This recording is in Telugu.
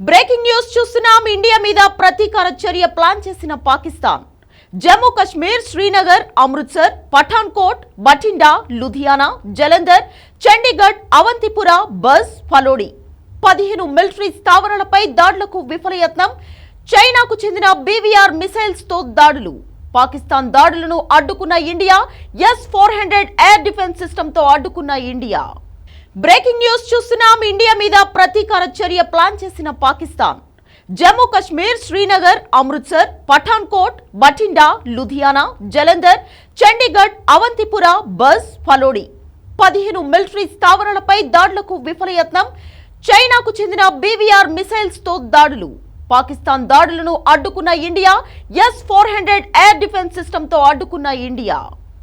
బ్రేకింగ్ న్యూస్ చూస్తున్నాం. ఇండియా మీద ప్రతీకార చర్య ప్లాన్ చేసిన పాకిస్తాన్ జమ్మూ కశ్మీర్, శ్రీనగర్, అమృత్సర్, పఠాన్కోట్, బఠిండా, లుధియానా, జలంధర్, చండీగఢ్, అవంతిపుర, బస్, ఫలోడి 15 మిలిటరీ స్థావరాలపై దాడులకు విఫలయత్నం. చైనాకు చెందిన బీవీఆర్ మిసైల్స్ తో దాడులు. పాకిస్తాన్ దాడులను అడ్డుకున్న India. S-400 air defence system తో అడ్డుకున్న ఇండియా. బ్రేకింగ్ న్యూస్ చూస్తున్నాం. ఇండియా మీద ప్రతీకార చర్య ప్లాన్ చేసిన పాకిస్తాన్ జమ్మూ కశ్మీర్, శ్రీనగర్, అమృత్సర్, పఠాన్కోట్, బఠిండా, లుధియానా, జలంధర్, చండీగఢ్, అవంతిపుర, బస్, ఫలోడి 15 మిలిటరీ స్థావరాలపై దాడులకు విఫలయత్నం. చైనాకు చెందిన బీవీఆర్ మిసైల్స్ తో దాడులు. పాకిస్తాన్ దాడులను అడ్డుకున్న India. S-400 air defence system తో అడ్డుకున్న ఇండియా.